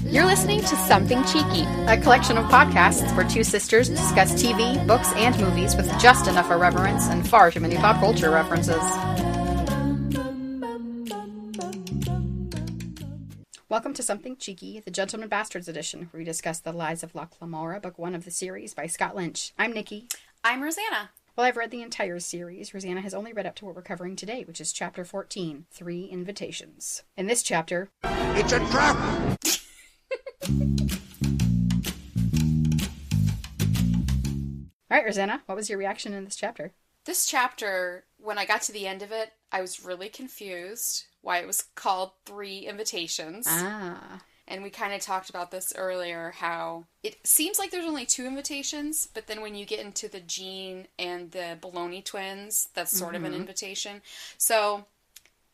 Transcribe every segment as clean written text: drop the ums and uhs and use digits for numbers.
You're listening to Something Cheeky, a collection of podcasts where two sisters discuss TV, books, and movies with just enough irreverence and far too many pop culture references. Welcome to Something Cheeky, the Gentleman Bastards edition, where we discuss the Lies of Locke Lamora, book 1 of the series by Scott Lynch. I'm Nikki. I'm Rosanna. Well, I've read the entire series. Rosanna has only read up to what we're covering today, which is Chapter 14, 3 Invitations. In this chapter... It's a trap! Alright, Rosanna, what was your reaction in this chapter? This chapter, when I got to the end of it, I was really confused why it was called 3 Invitations. And we kind of talked about this earlier, how it seems like there's only 2 invitations, but then when you get into the Jean and the Bologna Twins, that's sort of an invitation. So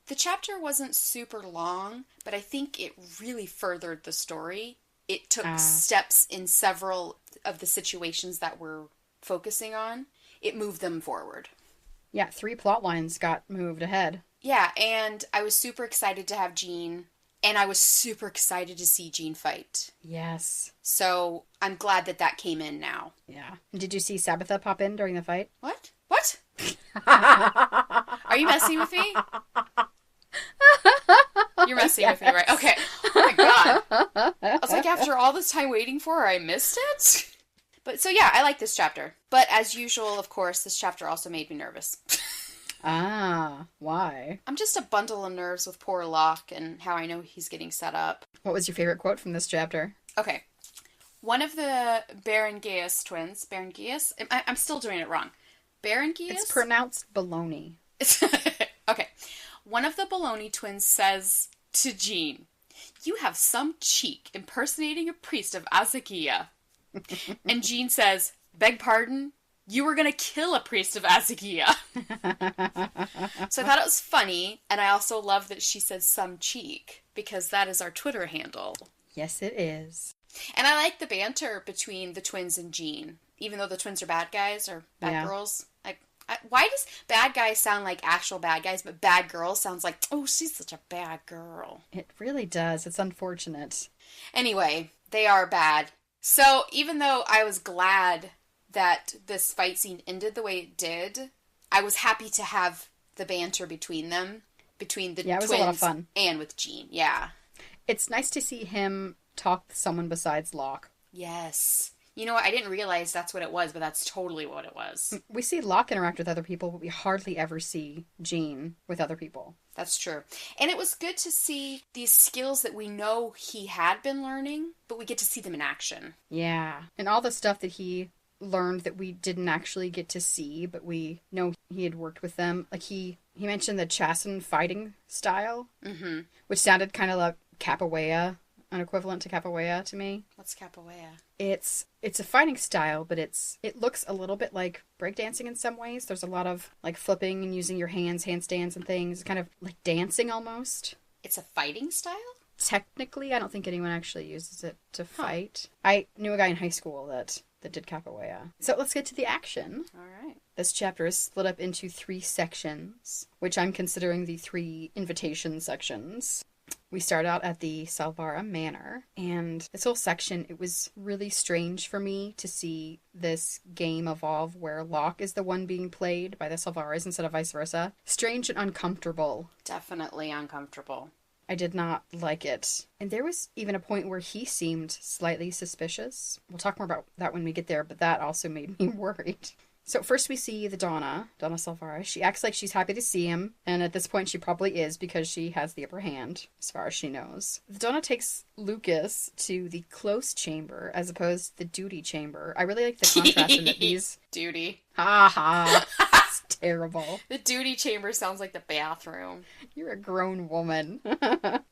the chapter wasn't super long, but I think it really furthered the story. It took steps in several of the situations that we're focusing on. It moved them forward. Yeah, 3 plot lines got moved ahead. Yeah, and I was super excited to have Jean, and I was super excited to see Jean fight. Yes. So I'm glad that that came in now. Yeah. And did you see Sabitha pop in during the fight? What? What? Are you messing with me? You're messing with me, right? Okay. Oh my god. I was like, after all this time waiting for her, I missed it? But so yeah, I like this chapter. But as usual, of course, this chapter also made me nervous. Why? I'm just a bundle of nerves with poor Locke and how I know he's getting set up. What was your favorite quote from this chapter? Okay. One of the Berengaeus twins, Berengaeus? I'm still doing it wrong. Berengaeus? It's pronounced baloney. Okay. One of the Bologna Twins says to Jean, "You have some cheek impersonating a priest of Azakia." And Jean says, "Beg pardon? You were going to kill a priest of Azakia." So I thought it was funny, and I also love that she said some cheek, because that is our Twitter handle. Yes, it is. And I like the banter between the twins and Jean, even though the twins are bad guys or bad girls. Why does bad guys sound like actual bad guys, but bad girls sounds like, oh, she's such a bad girl? It really does. It's unfortunate. Anyway, they are bad. So even though I was glad that this fight scene ended the way it did, I was happy to have the banter between them, between the twins, it was a lot of fun. And with Jean. Yeah. It's nice to see him talk with someone besides Locke. Yes. You know what? I didn't realize that's what it was, but that's totally what it was. We see Locke interact with other people, but we hardly ever see Jean with other people. That's true. And it was good to see these skills that we know he had been learning, but we get to see them in action. Yeah. And all the stuff that he learned that we didn't actually get to see, but we know he had worked with them. Like he mentioned the Chasson fighting style, which sounded kind of like capoeira, an equivalent to capoeira to me. What's capoeira? It's a fighting style, but it looks a little bit like breakdancing in some ways. There's a lot of like flipping and using your hands, handstands and things, kind of like dancing almost. It's a fighting style? Technically, I don't think anyone actually uses it to fight. I knew a guy in high school that did capoeira. So let's get to the action. All right. This chapter is split up into 3 sections, which I'm considering the 3 invitation sections. We start out at the Salvara Manor, and this whole section, it was really strange for me to see this game evolve where Locke is the one being played by the Salvaras instead of vice versa. Strange and uncomfortable. Definitely uncomfortable. I did not like it. And there was even a point where he seemed slightly suspicious. We'll talk more about that when we get there, but that also made me worried. So first we see the Donna Salvara. She acts like she's happy to see him, and at this point she probably is because she has the upper hand, as far as she knows. The Donna takes Lukas to the close chamber as opposed to the duty chamber. I really like the contrast in that these... Duty. Ha ha. It's terrible. The duty chamber sounds like the bathroom. You're a grown woman.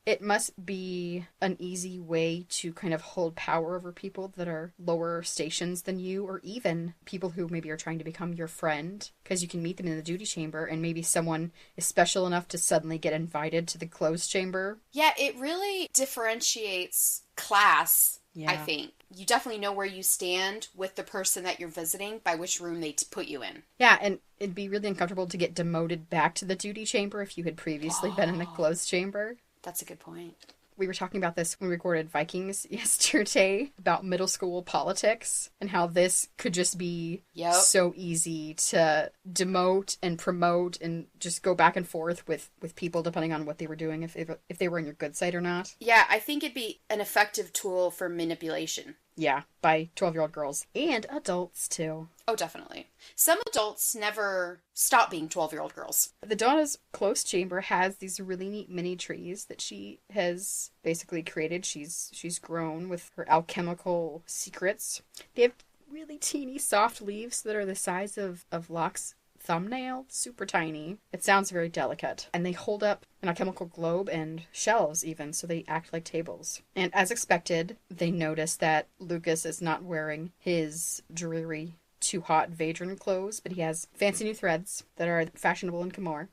It must be an easy way to kind of hold power over people that are lower stations than you, or even people who maybe are trying to become your friend, because you can meet them in the duty chamber, and maybe someone is special enough to suddenly get invited to the closed chamber. Yeah, it really differentiates class, yeah. I think. You definitely know where you stand with the person that you're visiting by which room they put you in. Yeah, and it'd be really uncomfortable to get demoted back to the duty chamber if you had previously been in the closed chamber. That's a good point. We were talking about this when we recorded Vikings yesterday about middle school politics and how this could just be so easy to demote and promote and just go back and forth with people depending on what they were doing, if they were on your good side or not. Yeah, I think it'd be an effective tool for manipulation. Yeah, by 12-year-old girls. And adults, too. Oh, definitely. Some adults never stop being 12-year-old girls. The Donna's close chamber has these really neat mini trees that she has basically created. She's grown with her alchemical secrets. They have really teeny soft leaves that are the size of Locke's thumbnail, super tiny. It sounds very delicate. And they hold up an alchemical globe and shelves even, so they act like tables. And as expected, they notice that Lukas is not wearing his dreary, too hot Vadran clothes, but he has fancy new threads that are fashionable in Camor.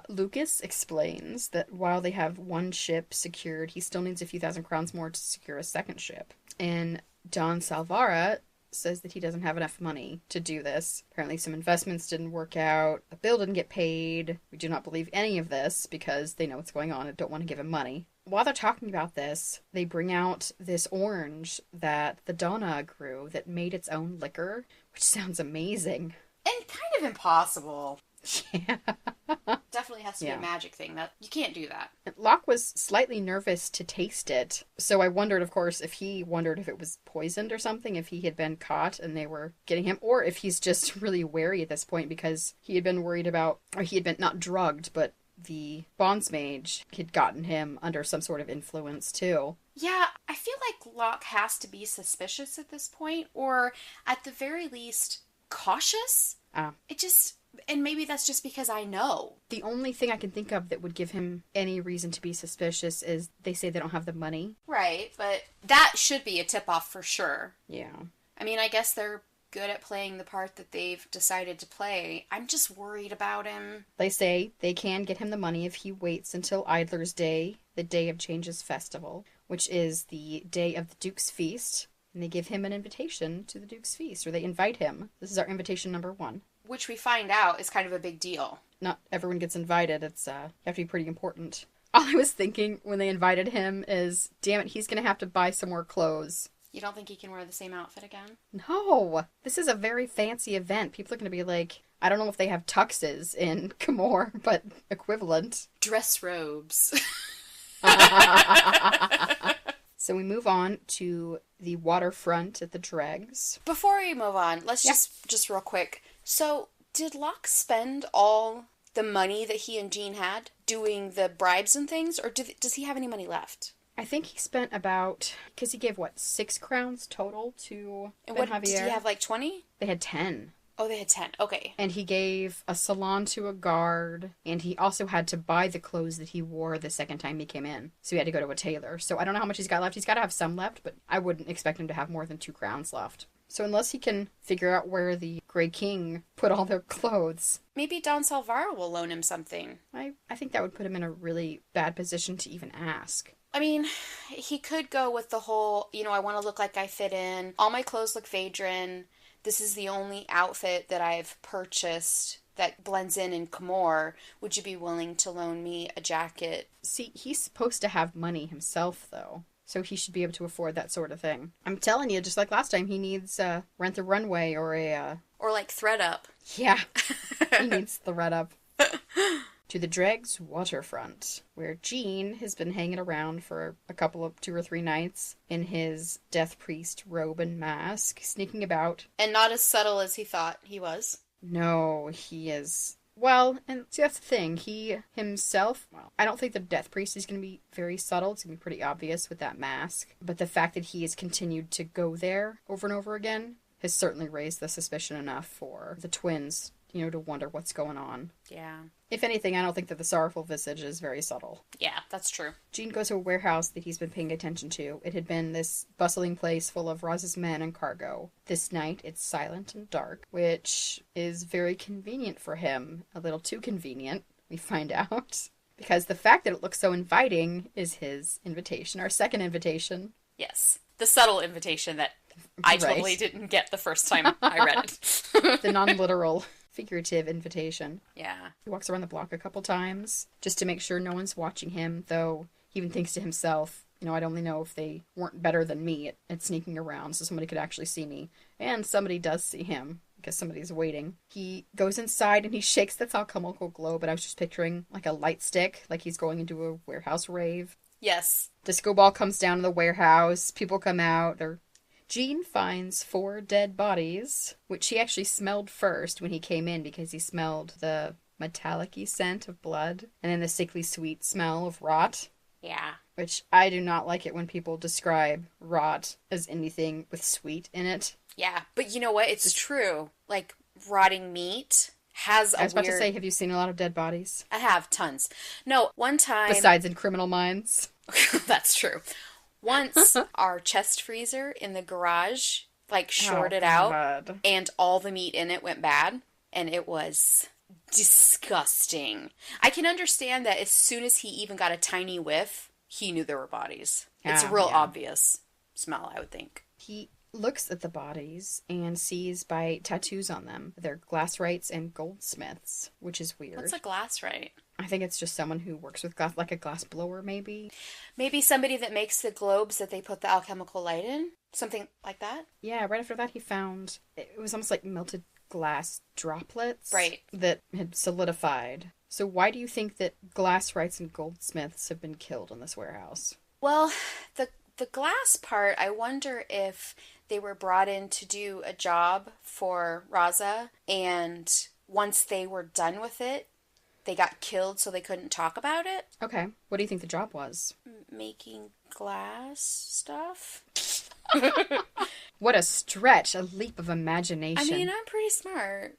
Lukas explains that while they have one ship secured, he still needs a few thousand crowns more to secure a second ship. And Don Salvara says that he doesn't have enough money to do this. Apparently some investments didn't work out. A bill didn't get paid. We do not believe any of this because they know what's going on and don't want to give him money. While they're talking about this, they bring out this orange that the Donna grew that made its own liquor, which sounds amazing. And kind of impossible. Yeah. Definitely has to be a magic thing. That you can't do that. Locke was slightly nervous to taste it, so I wondered, of course, if he wondered if it was poisoned or something, if he had been caught and they were getting him, or if he's just really wary at this point because he had been worried about, or he had been not drugged, but the Bondsmage had gotten him under some sort of influence too. Yeah, I feel like Locke has to be suspicious at this point, or at the very least, cautious. It just... And maybe that's just because I know. The only thing I can think of that would give him any reason to be suspicious is they say they don't have the money. Right, but that should be a tip-off for sure. Yeah. I mean, I guess they're good at playing the part that they've decided to play. I'm just worried about him. They say they can get him the money if he waits until Idler's Day, the Day of Changes Festival, which is the day of the Duke's Feast. And they give him an invitation to the Duke's Feast, or they invite him. This is our invitation number 1. Which we find out is kind of a big deal. Not everyone gets invited. It's, you have to be pretty important. All I was thinking when they invited him is, damn it, he's going to have to buy some more clothes. You don't think he can wear the same outfit again? No! This is a very fancy event. People are going to be like, I don't know if they have tuxes in Camor, but equivalent. Dress robes. So we move on to the waterfront at the Dregs. Before we move on, let's just real quick. So, did Locke spend all the money that he and Jean had doing the bribes and things, or does he have any money left? I think he spent about, because he gave, 6 crowns total to and Ben what, Javier? Did he have 20? They had 10. Oh, they had 10. Okay. And he gave a salon to a guard, and he also had to buy the clothes that he wore the second time he came in. So he had to go to a tailor. So I don't know how much he's got left. He's got to have some left, but I wouldn't expect him to have more than 2 crowns left. So unless he can figure out where the Grey King put all their clothes... Maybe Don Salvara will loan him something. I think that would put him in a really bad position to even ask. I mean, he could go with the whole, I want to look like I fit in. All my clothes look Vadran. This is the only outfit that I've purchased that blends in Camor. Would you be willing to loan me a jacket? See, he's supposed to have money himself, though. So he should be able to afford that sort of thing. I'm telling you, just like last time, he needs Rent the Runway or a... Or like Thread Up. Yeah, he needs Thread Up. To the Dregs waterfront, where Jean has been hanging around for a couple of 2 or 3 nights in his death priest robe and mask, sneaking about. And not as subtle as he thought he was. No, he is... Well, and see, that's the thing. He himself, I don't think the death priest is going to be very subtle. It's going to be pretty obvious with that mask. But the fact that he has continued to go there over and over again has certainly raised the suspicion enough for the twins, to wonder what's going on. Yeah. If anything, I don't think that the sorrowful visage is very subtle. Yeah, that's true. Jean goes to a warehouse that he's been paying attention to. It had been this bustling place full of Raza's men and cargo. This night, it's silent and dark, which is very convenient for him. A little too convenient, we find out. Because the fact that it looks so inviting is his invitation, our second invitation. Yes. The subtle invitation that I totally didn't get the first time I read it. The non-literal... figurative invitation. Yeah. He walks around the block a couple times just to make sure no one's watching him, though he even thinks to himself, I'd only know if they weren't better than me at sneaking around so somebody could actually see me. And somebody does see him because somebody's waiting. He goes inside and he shakes this alchemical globe, and I was just picturing like a light stick, like he's going into a warehouse rave. Yes. Disco ball comes down to the warehouse. People come out. Jean finds 4 dead bodies, which he actually smelled first when he came in because he smelled the metallic-y scent of blood and then the sickly sweet smell of rot. Yeah. Which I do not like it when people describe rot as anything with sweet in it. Yeah, but you know what? It's true. Like, rotting meat has a weird... I was about to say, have you seen a lot of dead bodies? I have, tons. No, one time... Besides in Criminal Minds. That's true. Once, our chest freezer in the garage, like, shorted out, and all the meat in it went bad, and it was disgusting. I can understand that as soon as he even got a tiny whiff, he knew there were bodies. It's a real obvious smell, I would think. He looks at the bodies and sees by tattoos on them. They're glasswrights and goldsmiths, which is weird. What's a glasswright? I think it's just someone who works with glass, like a glass blower, maybe. Maybe somebody that makes the globes that they put the alchemical light in? Something like that? Yeah, right after that he found, it was almost like melted glass droplets. Right. That had solidified. So why do you think that glasswrights and goldsmiths have been killed in this warehouse? Well, the glass part, I wonder if they were brought in to do a job for Raza, and once they were done with it, they got killed so they couldn't talk about it. Okay. What do you think the job was? Making glass stuff. What a stretch, a leap of imagination. I mean, I'm pretty smart.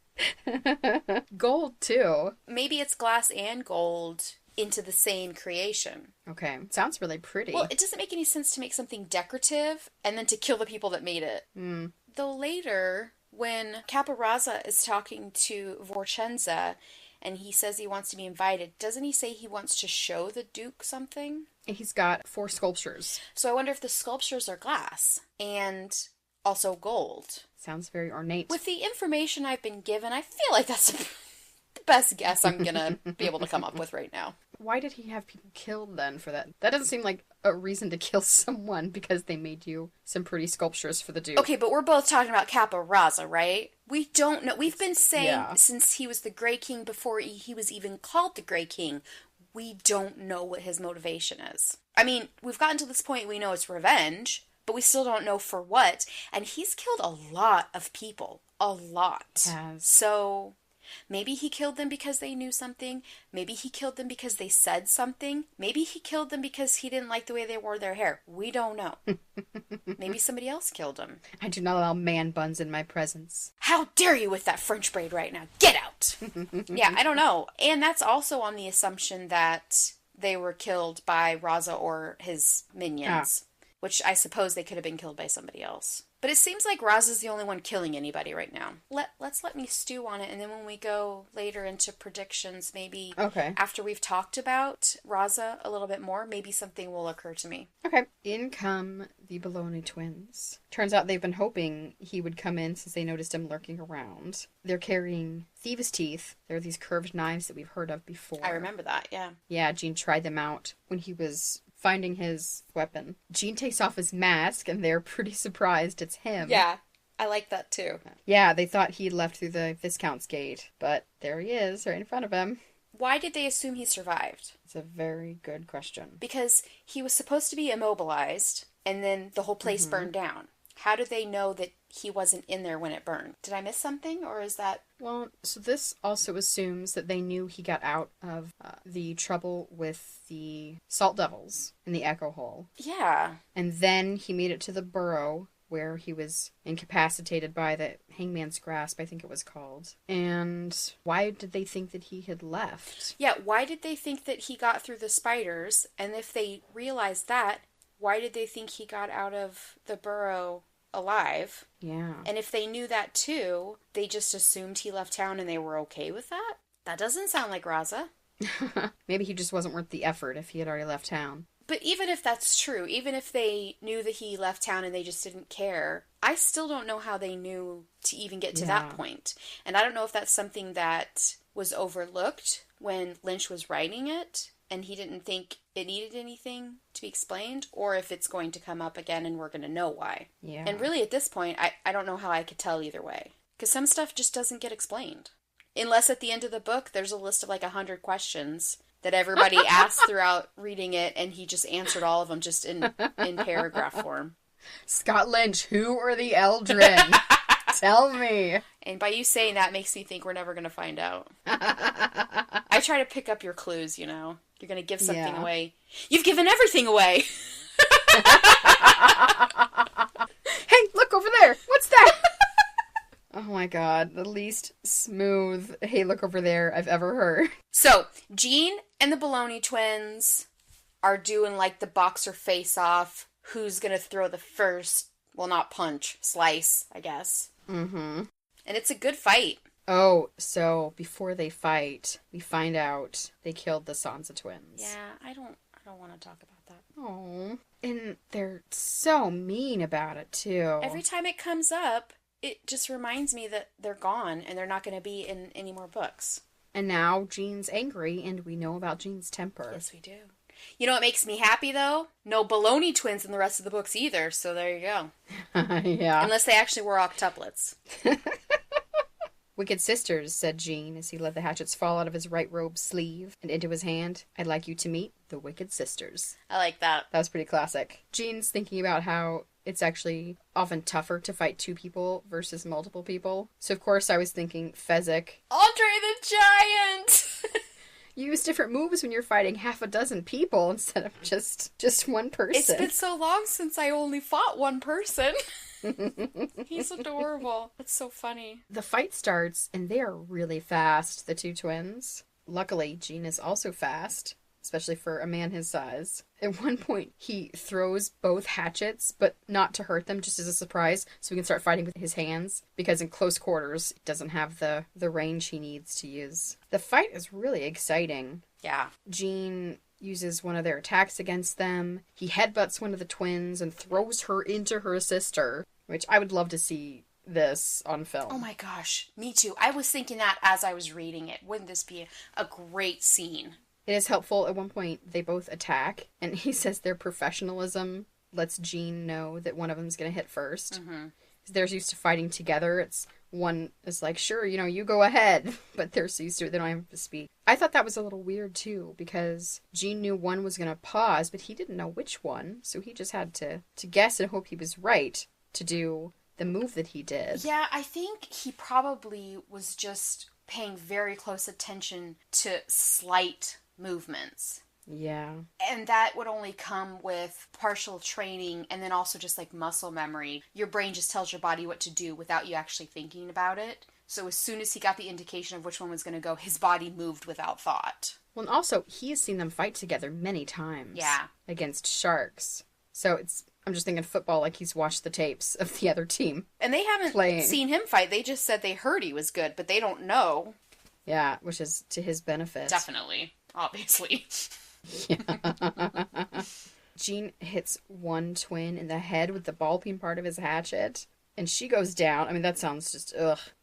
Gold, too. Maybe it's glass and gold into the same creation. Okay. Sounds really pretty. Well, it doesn't make any sense to make something decorative and then to kill the people that made it. Mm. Though later, when Capa Raza is talking to Vorcenza and he says he wants to be invited, doesn't he say he wants to show the Duke something? He's got 4 sculptures. So I wonder if the sculptures are glass and also gold. Sounds very ornate. With the information I've been given, I feel like that's the best guess I'm gonna be able to come up with right now. Why did he have people killed then for that? That doesn't seem like a reason to kill someone because they made you some pretty sculptures for the Duke. Okay, but we're both talking about Capa Raza, right? We don't know. We've been saying since he was the Grey King before he was even called the Grey King, we don't know what his motivation is. I mean, we've gotten to this point we know it's revenge, but we still don't know for what. And he's killed a lot of people. A lot. Yes. So maybe he killed them because they knew something. Maybe he killed them because they said something. Maybe he killed them because he didn't like the way they wore their hair. We don't know. Maybe somebody else killed him. I do not allow man buns in my presence. How dare you with that French braid right now? Get out! Yeah, I don't know. And that's also on the assumption that they were killed by Raza or his minions. Which I suppose they could have been killed by somebody else. But it seems like Raza's the only one killing anybody right now. Let's let me stew on it, and then when we go later into predictions, maybe after we've talked about Raza a little bit more, maybe something will occur to me. Okay. In come the Bologna Twins. Turns out they've been hoping he would come in since they noticed him lurking around. They're carrying thieves' teeth. They're these curved knives that we've heard of before. I remember that, yeah. Yeah, Jean tried them out when he was finding his weapon. Jean takes off his mask, and they're pretty surprised it's him. Yeah, I like that too. Yeah, they thought he'd left through the Viscount's gate, but there he is, right in front of him. Why did they assume he survived? It's a very good question. Because he was supposed to be immobilized, and then the whole place burned down. How did they know that he wasn't in there when it burned? Did I miss something, or is that... Well, so this also assumes that they knew he got out of the trouble with the Salt Devils in the Echo Hole. Yeah. And then he made it to the burrow where he was incapacitated by the Hangman's Grasp, I think it was called. And why did they think that he had left? Yeah, why did they think that he got through the spiders? And if they realized that, why did they think he got out of the burrow alive? Yeah. And if they knew that too, they just assumed he left town and they were okay with that? That doesn't sound like Raza. Maybe he just wasn't worth the effort if he had already left town. But even if that's true, even if they knew that he left town and they just didn't care, I still don't know how they knew to even get to that point. And I don't know if that's something that was overlooked when Lynch was writing it, and he didn't think it needed anything to be explained, or if it's going to come up again and we're going to know why. Yeah. And really, at this point, I don't know how I could tell either way. Because some stuff just doesn't get explained. Unless at the end of the book, there's a list of like 100 questions that everybody asked throughout reading it, and he just answered all of them just in paragraph form. Scott Lynch, who are the Eldrin? Tell me. And by you saying that makes me think we're never going to find out. I try to pick up your clues, you know. You're going to give something away. You've given everything away! Hey, look over there! What's that? Oh my god, the least smooth, hey, look over there I've ever heard. So, Jean and the Bologna Twins are doing like the boxer face-off. Who's going to throw the first, well, not punch, slice, I guess. Mm-hmm. And it's a good fight. Oh, so before they fight, we find out they killed the Sansa twins. Yeah, I don't want to talk about that. Oh, and they're so mean about it, too. Every time it comes up, it just reminds me that they're gone and they're not going to be in any more books. And now Jean's angry, and we know about Jean's temper. Yes, we do. You know what makes me happy, though? No Bologna Twins in the rest of the books either, so there you go. Yeah. Unless they actually were octuplets. Wicked sisters, said Jean as he let the hatchets fall out of his right robe sleeve and into his hand. I'd like you to meet the Wicked Sisters. I like that. That was pretty classic. Jean's thinking about how it's actually often tougher to fight two people versus multiple people. So, of course, I was thinking Fezzik. Andre the Giant! Use different moves when you're fighting half a dozen people instead of just one person. It's been so long since I only fought one person. He's adorable. It's so funny. The fight starts, and they are really fast, the two twins. Luckily, Jean is also fast, especially for a man his size. At one point, he throws both hatchets, but not to hurt them, just as a surprise, so he can start fighting with his hands, because in close quarters, he doesn't have the range he needs to use. The fight is really exciting. Yeah. Jean uses one of their attacks against them. He headbutts one of the twins and throws her into her sister, which I would love to see this on film. Oh my gosh, me too. I was thinking that as I was reading it. Wouldn't this be a great scene? It is helpful. At one point, they both attack, and he says their professionalism lets Jean know that one of them is going to hit first. Mm-hmm. They're used to fighting together. It's one is like, sure, you go ahead, but they're so used to it, they don't have to speak. I thought that was a little weird, too, because Jean knew one was going to pause, but he didn't know which one, so he just had to guess and hope he was right to do the move that he did. Yeah, I think he probably was just paying very close attention to slight movements. Yeah. And that would only come with partial training and then also just like muscle memory. Your brain just tells your body what to do without you actually thinking about it. So as soon as he got the indication of which one was going to go, his body moved without thought. Well, and also, he has seen them fight together many times. Yeah. Against sharks. So I'm just thinking football, like he's watched the tapes of the other team. And they haven't seen him fight. They just said they heard he was good, but they don't know. Yeah, which is to his benefit. Definitely. Obviously. Yeah. Jean hits one twin in the head with the ball peen part of his hatchet, and she goes down. I mean, that sounds just,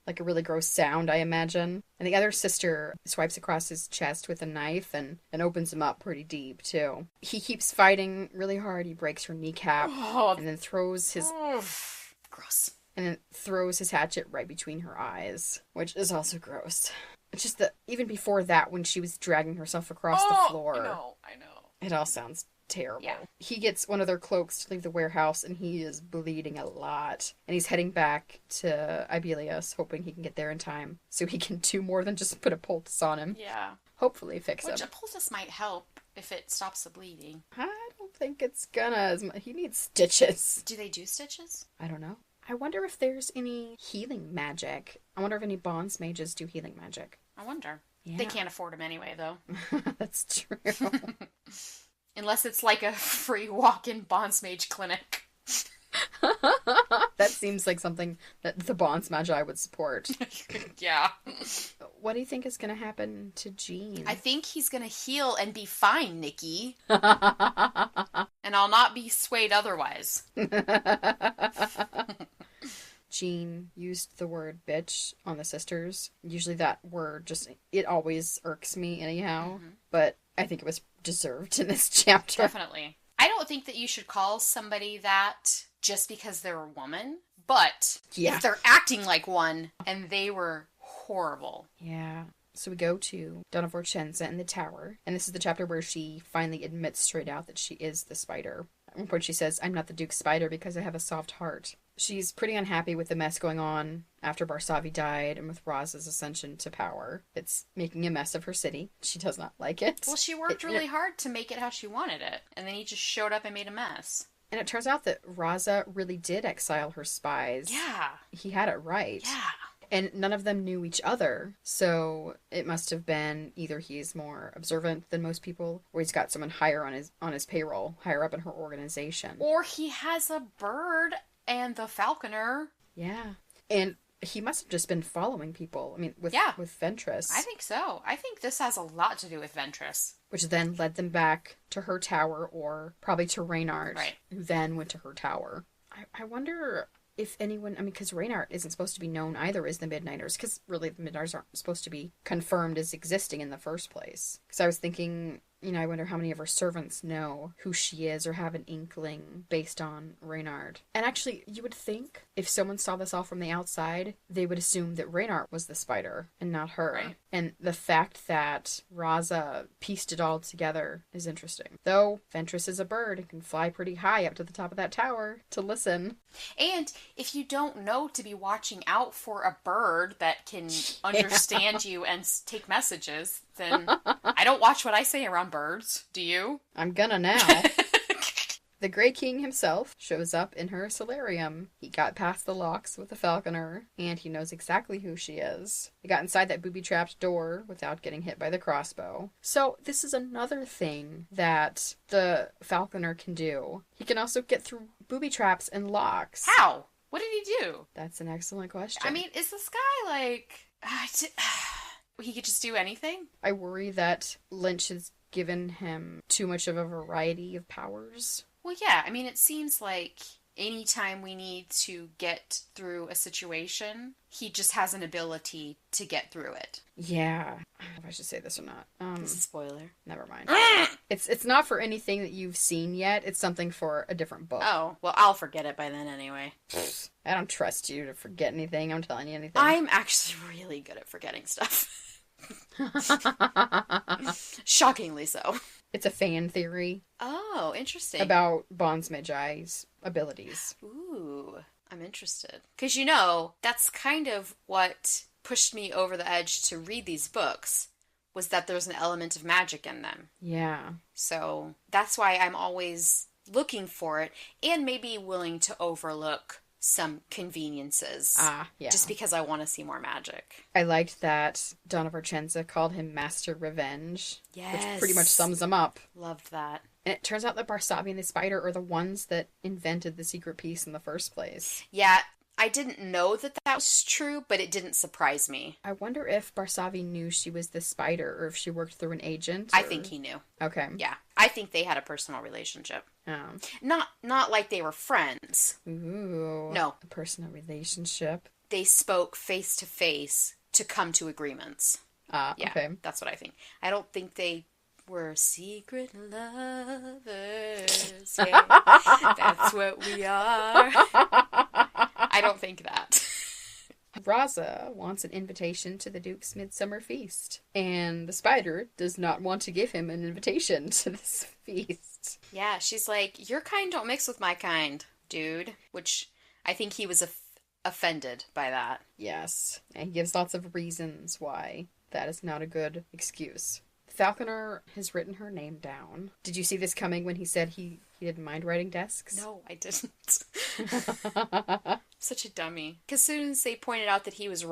like a really gross sound, I imagine. And the other sister swipes across his chest with a knife and opens him up pretty deep, too. He keeps fighting really hard. He breaks her kneecap and then throws his... Gross. And then throws his hatchet right between her eyes, which is also gross. It's just that even before that, when she was dragging herself across the floor. I know. It all sounds terrible. Yeah. He gets one of their cloaks to leave the warehouse, and he is bleeding a lot. And he's heading back to Ibelius, hoping he can get there in time, so he can do more than just put a poultice on him. Yeah. Hopefully fix him. Which a poultice might help if it stops the bleeding. I don't think it's gonna. He needs stitches. Do they do stitches? I don't know. I wonder if there's any healing magic. I wonder if any Bondsmages do healing magic. I wonder. Yeah. They can't afford them anyway, though. That's true. Unless it's like a free walk-in Bondsmage clinic. That seems like something that the Bondsmagi would support. Yeah. What do you think is going to happen to Jean? I think he's going to heal and be fine, Nikki. And I'll not be swayed otherwise. Jean used the word bitch on the sisters. Usually that word it always irks me anyhow. Mm-hmm. But I think it was deserved in this chapter. Definitely. I don't think that you should call somebody that just because they're a woman. But if they're acting like one, and they were horrible. Yeah. So we go to Donna Vorcenza in the tower, and this is the chapter where she finally admits straight out that she is the spider. At one point she says, "I'm not the Duke's spider because I have a soft heart." She's pretty unhappy with the mess going on after Barsavi died and with Raza's ascension to power. It's making a mess of her city. She does not like it. Well, she worked really hard to make it how she wanted it, and then he just showed up and made a mess. And it turns out that Raza really did exile her spies. Yeah. He had it right. Yeah. And none of them knew each other, so it must have been either he's more observant than most people, or he's got someone higher on his payroll, higher up in her organization. Or he has a bird and the falconer. Yeah. And he must have just been following people. I mean, with Ventress. I think so. I think this has a lot to do with Ventress. Which then led them back to her tower, or probably to Reynard, right, who then went to her tower. I wonder if anyone, because Reynard isn't supposed to be known either as the Midnighters, because really the Midnighters aren't supposed to be confirmed as existing in the first place. Because I was thinking, I wonder how many of her servants know who she is or have an inkling based on Reynard. And actually, you would think if someone saw this all from the outside, they would assume that Reynard was the spider and not her. Right. And the fact that Raza pieced it all together is interesting. Though Ventress is a bird and can fly pretty high up to the top of that tower to listen. And if you don't know to be watching out for a bird that can understand you and take messages, then I don't watch what I say around birds. Do you? I'm gonna now. The Grey King himself shows up in her solarium. He got past the locks with the falconer, and he knows exactly who she is. He got inside that booby-trapped door without getting hit by the crossbow. So this is another thing that the falconer can do. He can also get through booby traps and locks. How? What did he do? That's an excellent question. I mean, is this guy like... he could just do anything? I worry that Lynch has given him too much of a variety of powers. Well, yeah. I mean, it seems like anytime we need to get through a situation, he just has an ability to get through it. Yeah. I don't know if I should say this or not. This is a spoiler. Never mind. It's not for anything that you've seen yet. It's something for a different book. Oh, well, I'll forget it by then anyway. I don't trust you to forget anything. I'm telling you anything. I'm actually really good at forgetting stuff. Shockingly so. It's a fan theory. Oh, interesting. About Bondsmagi's abilities. Ooh, I'm interested. Because, that's kind of what pushed me over the edge to read these books, was that there's an element of magic in them. Yeah. So that's why I'm always looking for it, and maybe willing to overlook some conveniences. Yeah. Just because I want to see more magic. I liked that Donna Vorcenza called him Master Revenge. Yes. Which pretty much sums him up. Loved that. And it turns out that Barsavi and the spider are the ones that invented the secret piece in the first place. Yeah, I didn't know that was true, but it didn't surprise me. I wonder if Barsavi knew she was the spider, or if she worked through an agent. I think he knew. Okay. Yeah, I think they had a personal relationship. Oh. Not like they were friends. Ooh. No. A personal relationship. They spoke face to face to come to agreements. Yeah, okay. That's what I think. I don't think they were secret lovers. Yeah, that's what we are. I don't think that. Raza wants an invitation to the Duke's midsummer feast, and the spider does not want to give him an invitation to this feast. Yeah, she's like, your kind don't mix with my kind, dude. Which I think he was offended by that. Yes, and he gives lots of reasons why that is not a good excuse. Falconer has written her name down. Did you see this coming when he said he didn't mind writing desks? No, I didn't. Such a dummy. Because as soon as they pointed out that he was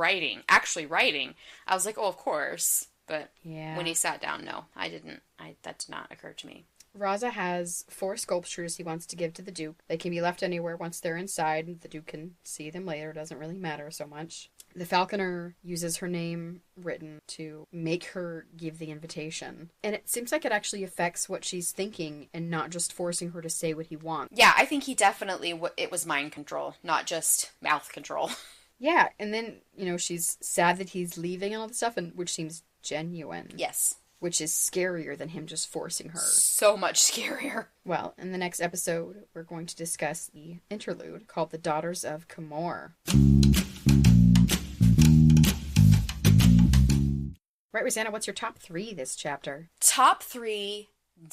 actually writing, I was like, oh, of course. But when he sat down, no, I didn't. That did not occur to me. Raza has 4 sculptures he wants to give to the Duke. They can be left anywhere once they're inside, and the Duke can see them later. It doesn't really matter so much. The Falconer uses her name written to make her give the invitation. And it seems like it actually affects what she's thinking and not just forcing her to say what he wants. Yeah, I think he definitely, it was mind control, not just mouth control. Yeah, and then, she's sad that he's leaving and all this stuff, which seems genuine. Yes. Which is scarier than him just forcing her. So much scarier. Well, in the next episode, we're going to discuss the interlude called The Daughters of Camor. Right, Rosanna, what's your top 3 this chapter? Top 3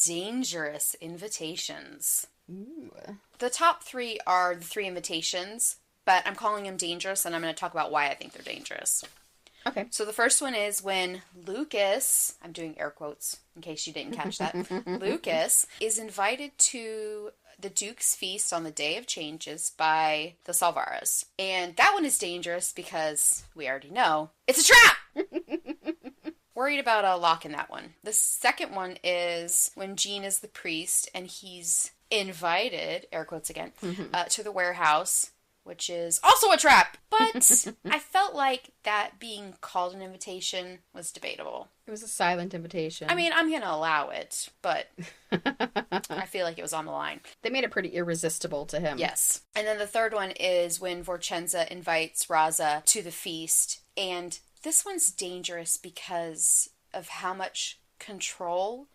dangerous invitations. Ooh. The top 3 are the 3 invitations, but I'm calling them dangerous, and I'm going to talk about why I think they're dangerous. Okay. So the first one is when Lukas, I'm doing air quotes in case you didn't catch that, Lukas is invited to the Duke's feast on the Day of Changes by the Salvaras. And that one is dangerous because we already know it's a trap! Worried about Locke in that one. The second one is when Jean is the priest and he's invited, air quotes again, to the warehouse, which is also a trap. But I felt like that being called an invitation was debatable. It was a silent invitation. I mean, I'm going to allow it, but I feel like it was on the line. They made it pretty irresistible to him. Yes. And then the third one is when Vorcenza invites Raza to the feast. And this one's dangerous because of how much control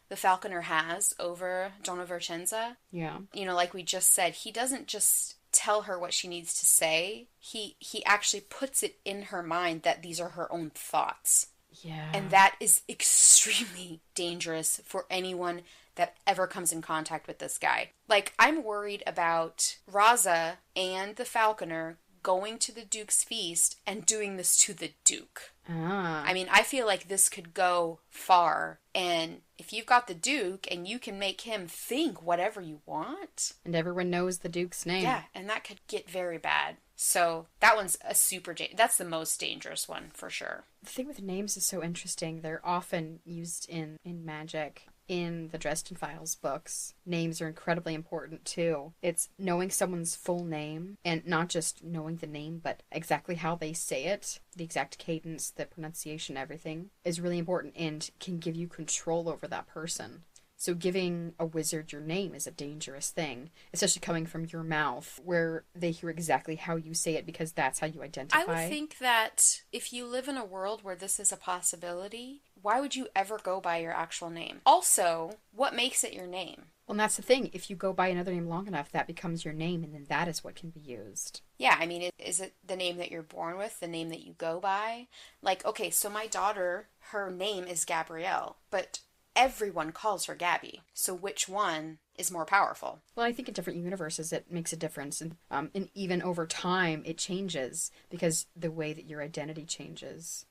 the Falconer has over Donna Vorcenza. Yeah. Like we just said, he doesn't just tell her what she needs to say. He actually puts it in her mind that these are her own thoughts. Yeah. And that is extremely dangerous for anyone that ever comes in contact with this guy. Like, I'm worried about Raza and the Falconer going to the Duke's feast and doing this to the Duke. I mean, I feel like this could go far, and if you've got the Duke and you can make him think whatever you want... And everyone knows the Duke's name. Yeah, and that could get very bad. So that one's that's the most dangerous one, for sure. The thing with names is so interesting. They're often used in magic. In the Dresden Files books, names are incredibly important too. It's knowing someone's full name, and not just knowing the name, but exactly how they say it, the exact cadence, the pronunciation, everything, is really important and can give you control over that person. So giving a wizard your name is a dangerous thing, especially coming from your mouth, where they hear exactly how you say it because that's how you identify. I would think that if you live in a world where this is a possibility, why would you ever go by your actual name? Also, what makes it your name? Well, and that's the thing. If you go by another name long enough, that becomes your name, and then that is what can be used. Yeah, I mean, is it the name that you're born with, the name that you go by? Like, okay, so my daughter, her name is Gabrielle, but everyone calls her Gabby. So which one is more powerful? Well, I think in different universes it makes a difference. And even over time it changes because the way that your identity changes.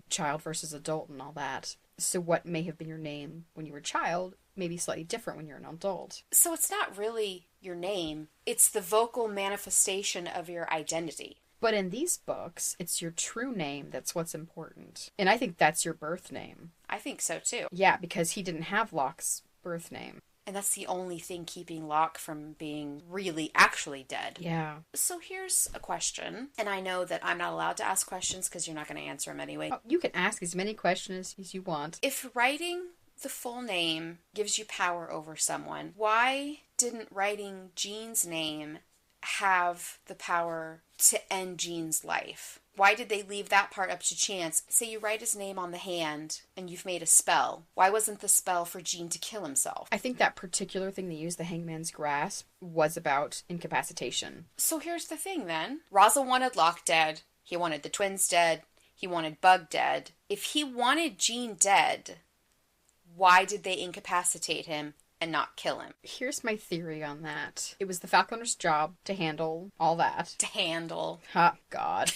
Child versus adult and all that. So what may have been your name when you were a child may be slightly different when you're an adult. So it's not really your name. It's the vocal manifestation of your identity. But in these books, it's your true name that's what's important. And I think that's your birth name. I think so too. Yeah, because he didn't have Locke's birth name. And that's the only thing keeping Locke from being really actually dead. Yeah. So here's a question. And I know that I'm not allowed to ask questions because you're not going to answer them anyway. Oh, you can ask as many questions as you want. If writing the full name gives you power over someone, why didn't writing Jean's name have the power to end Jean's life? Why did they leave that part up to chance? Say you write his name on the hand and you've made a spell. Why wasn't the spell for Jean to kill himself? I think that particular thing they used, the Hangman's Grasp, was about incapacitation. So here's the thing then. Raza wanted Locke dead. He wanted the twins dead. He wanted Bug dead. If he wanted Jean dead, why did they incapacitate him and not kill him? Here's my theory on that. It was the Falconer's job to handle all that. To handle. Ha, God.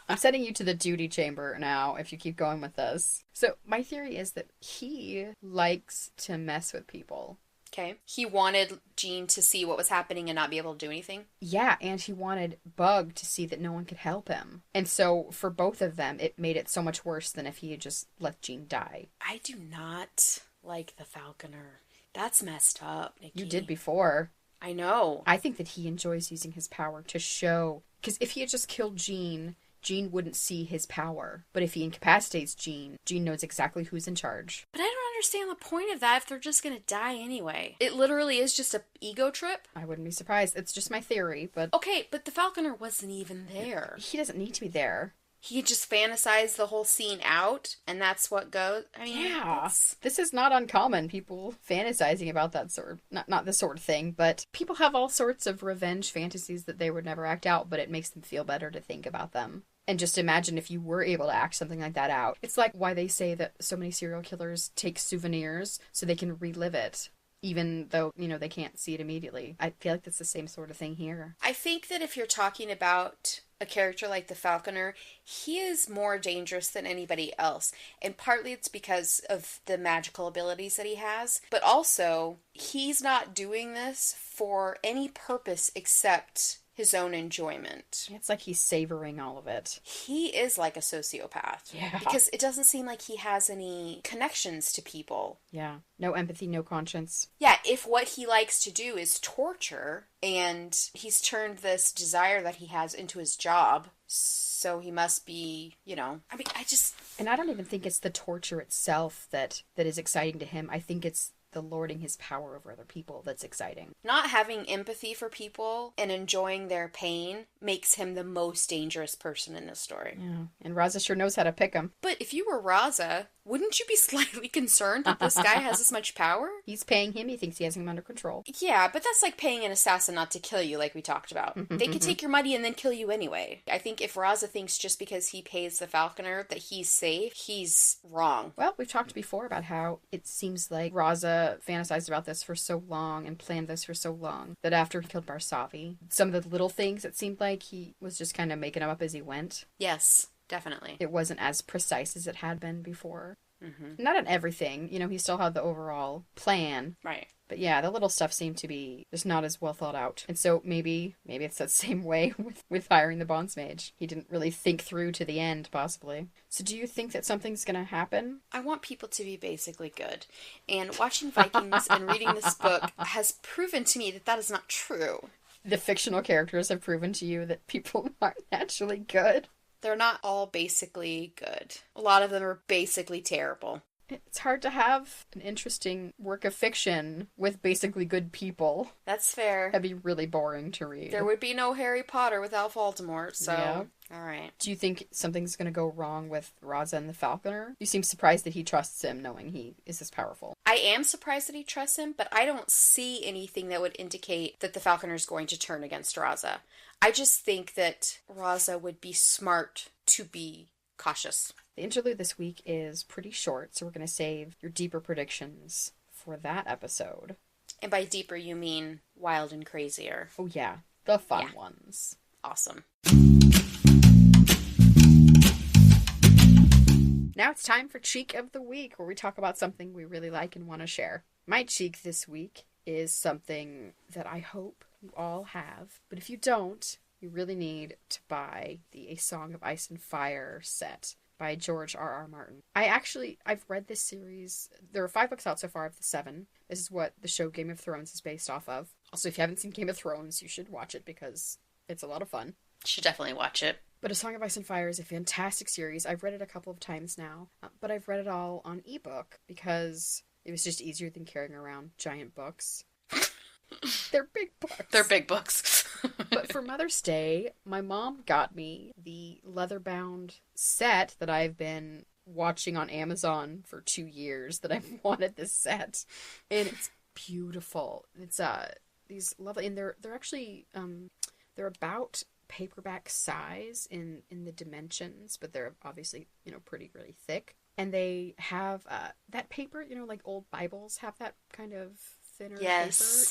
I'm sending you to the duty chamber now if you keep going with this. So my theory is that he likes to mess with people. Okay. He wanted Jean to see what was happening and not be able to do anything? Yeah, and he wanted Bug to see that no one could help him. And so for both of them, it made it so much worse than if he had just let Jean die. I do not like the Falconer. That's messed up, Nikki. You did before. I know. I think that he enjoys using his power to show... Because if he had just killed Jean, Jean wouldn't see his power. But if he incapacitates Jean, Jean knows exactly who's in charge. But I don't understand the point of that if they're just gonna die anyway. It literally is just a ego trip. I wouldn't be surprised. It's just my theory, but... Okay, but the Falconer wasn't even there. He doesn't need to be there. He just fantasized the whole scene out, and that's what goes... I mean, yeah. This is not uncommon, people fantasizing about that sort of... Not this sort of thing, but people have all sorts of revenge fantasies that they would never act out, but it makes them feel better to think about them. And just imagine if you were able to act something like that out. It's like why they say that so many serial killers take souvenirs so they can relive it. Even though, they can't see it immediately. I feel like that's the same sort of thing here. I think that if you're talking about a character like the Falconer, he is more dangerous than anybody else. And partly it's because of the magical abilities that he has. But also, he's not doing this for any purpose except his own enjoyment. It's like he's savoring all of it. He is like a sociopath. Yeah. Because it doesn't seem like he has any connections to people. Yeah. No empathy, no conscience. Yeah, if what he likes to do is torture, and he's turned this desire that he has into his job, so he must be, And I don't even think it's the torture itself that is exciting to him. I think it's the lording his power over other people that's exciting. Not having empathy for people and enjoying their pain makes him the most dangerous person in this story. Yeah, and Raza sure knows how to pick him. But if you were Raza, wouldn't you be slightly concerned that this guy has this much power? He's paying him. He thinks he has him under control. Yeah, but that's like paying an assassin not to kill you, like we talked about. They could take your money and then kill you anyway. I think if Raza thinks just because he pays the Falconer that he's safe, he's wrong. Well, we've talked before about how it seems like Raza fantasized about this for so long and planned this for so long that after he killed Barsavi, some of the little things it seemed like he was just kind of making them up as he went. Yes, definitely. It wasn't as precise as it had been before. Mm-hmm. Not on everything. He still had the overall plan. Right. But yeah, the little stuff seemed to be just not as well thought out. And so maybe it's that same way with hiring the Bondsmage. He didn't really think through to the end, possibly. So do you think that something's going to happen? I want people to be basically good. And watching Vikings and reading this book has proven to me that is not true. The fictional characters have proven to you that people aren't naturally good. They're not all basically good. A lot of them are basically terrible. It's hard to have an interesting work of fiction with basically good people. That's fair. That'd be really boring to read. There would be no Harry Potter without Voldemort, so... Yeah. All right. Do you think something's going to go wrong with Raza and the Falconer? You seem surprised that he trusts him, knowing he is this powerful. I am surprised that he trusts him, but I don't see anything that would indicate that the Falconer is going to turn against Raza. I just think that Raza would be smart to be cautious. The interlude this week is pretty short, so we're going to save your deeper predictions for that episode. And by deeper, you mean wild and crazier. Oh yeah, the fun ones. Awesome. Now it's time for Cheek of the Week, where we talk about something we really like and want to share. My cheek this week is something that I hope you all have, but if you don't, you really need to buy the A Song of Ice and Fire set by George R.R. Martin. I've read this series. There are 5 books out so far of the 7. This is what the show Game of Thrones is based off of. Also, if you haven't seen Game of Thrones, you should watch it because it's a lot of fun. Should definitely watch it. But A Song of Ice and Fire is a fantastic series. I've read it a couple of times now, but I've read it all on ebook because it was just easier than carrying around giant books. They're big books. They're big books. But for Mother's Day, my mom got me the leather-bound set that I've been watching on Amazon for 2 years that I've wanted this set. And it's beautiful. It's these lovely, and they're actually they're about paperback size in the dimensions, but they're obviously, pretty really thick. And they have that paper, like old Bibles have that kind of thinner paper.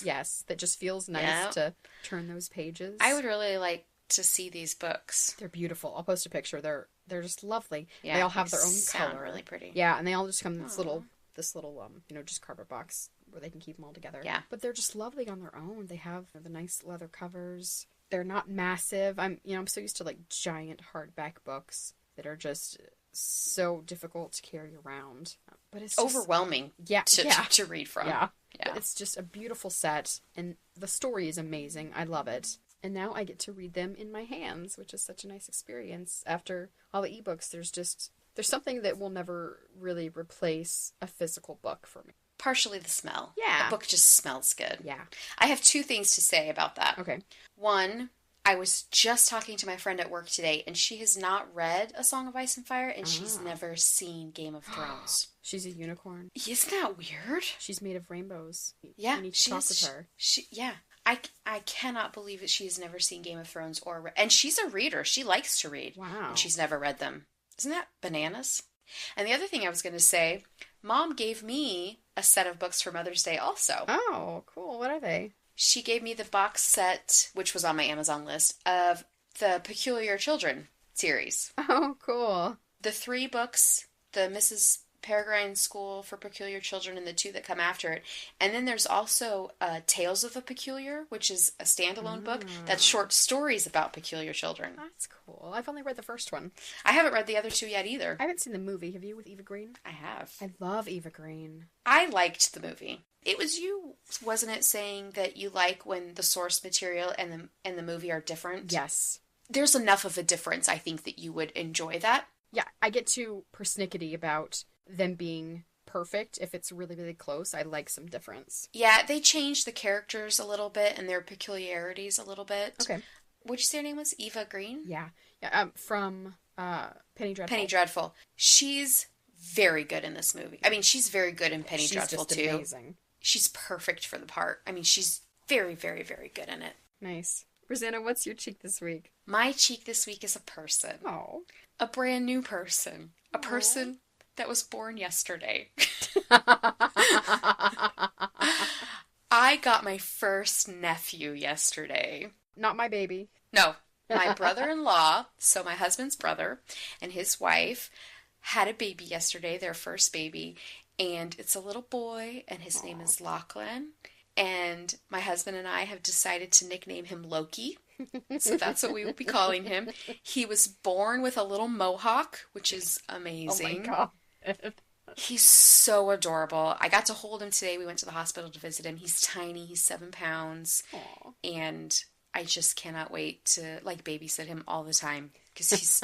Yes, that just feels nice to turn those pages. I would really like to see these books. They're beautiful. I'll post a picture. They're just lovely. Yeah, they all have their own color. Really pretty. Yeah, and they all just come in this little just cardboard box where they can keep them all together. Yeah. But they're just lovely on their own. They have the nice leather covers. They're not massive. I'm so used to like giant hardback books that are just so difficult to carry around. but it's overwhelming to read from. Yeah. But it's just a beautiful set, and the story is amazing. I love it. And now I get to read them in my hands, which is such a nice experience. After all the ebooks, there's something that will never really replace a physical book for me. Partially the smell. Yeah. A book just smells good. Yeah. I have 2 things to say about that. Okay. One, I was just talking to my friend at work today, and she has not read A Song of Ice and Fire, and she's never seen Game of Thrones. She's a unicorn. Isn't that weird? She's made of rainbows. Yeah. You need to talk with her. I cannot believe that she's never seen Game of Thrones and she's a reader. She likes to read. Wow. And she's never read them. Isn't that bananas? And the other thing I was going to say, Mom gave me a set of books for Mother's Day also. Oh, cool. What are they? She gave me the box set, which was on my Amazon list, of the Peculiar Children series. Oh, cool. The 3 books, the Mrs. Peregrine School for Peculiar Children, and the 2 that come after it. And then there's also Tales of the Peculiar, which is a standalone book that's short stories about peculiar children. That's cool. I've only read the first one. I haven't read the other 2 yet either. I haven't seen the movie. Have you, with Eva Green? I have. I love Eva Green. I liked the movie. It was you, wasn't it, saying that you like when the source material and the movie are different? Yes. There's enough of a difference, I think, that you would enjoy that. Yeah, I get too persnickety about them being perfect. If it's really, really close, I like some difference. Yeah, they changed the characters a little bit and their peculiarities a little bit. Okay. What'd you say her name was? Eva Green? Yeah. From Penny Dreadful. Penny Dreadful. She's very good in this movie. I mean, she's very good in Penny Dreadful, too. She's just amazing. She's perfect for the part. I mean, she's very, very, very good in it. Nice. Rosanna, what's your cheek this week? My cheek this week is a person. Oh. A brand new person. A person that was born yesterday. I got my first nephew yesterday. Not my baby. No. My brother-in-law, so my husband's brother, and his wife had a baby yesterday, their first baby, and it's a little boy, and his name is Lachlan. And my husband and I have decided to nickname him Loki. So that's what we will be calling him. He was born with a little mohawk, which is amazing. Oh my God. He's so adorable. I got to hold him today. We went to the hospital to visit him. He's tiny. He's 7 pounds. Aww. And I just cannot wait to babysit him all the time. Because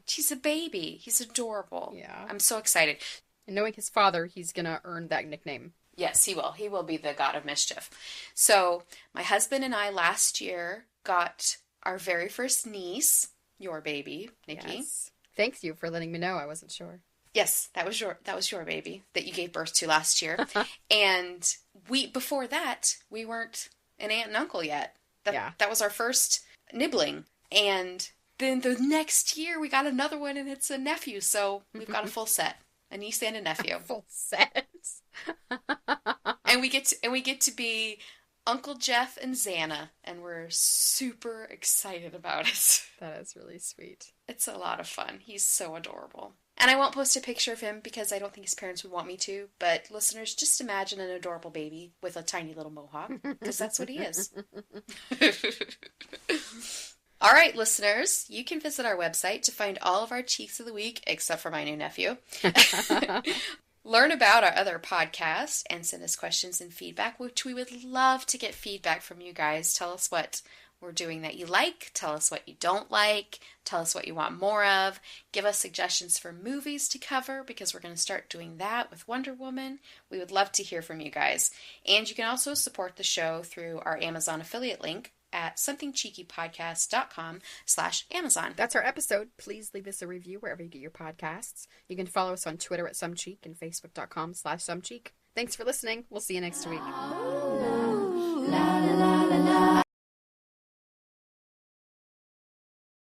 he's a baby. He's adorable. Yeah. I'm so excited. And knowing his father, he's going to earn that nickname. Yes, he will. He will be the god of mischief. So my husband and I last year got our very first niece, your baby, Nikki. Yes. Thank you for letting me know. I wasn't sure. Yes, that was your baby that you gave birth to last year. And before that, we weren't an aunt and uncle yet. That was our first nibbling. And then the next year we got another one, and it's a nephew. So we've got a full set. A niece and a nephew. Full set. And we get to be Uncle Jeff and Xana, and we're super excited about it. That is really sweet. It's a lot of fun. He's so adorable. And I won't post a picture of him because I don't think his parents would want me to, but listeners, just imagine an adorable baby with a tiny little mohawk, because that's what he is. All right, listeners, you can visit our website to find all of our cheeks of the week, except for my new nephew. Learn about our other podcasts and send us questions and feedback, which we would love to get feedback from you guys. Tell us what we're doing that you like. Tell us what you don't like. Tell us what you want more of. Give us suggestions for movies to cover, because we're going to start doing that with Wonder Woman. We would love to hear from you guys. And you can also support the show through our Amazon affiliate link at somethingcheekypodcast.com/Amazon. That's our episode. Please leave us a review wherever you get your podcasts. You can follow us on Twitter at SomeCheek and Facebook.com/SomeCheek. Thanks for listening. We'll see you next week.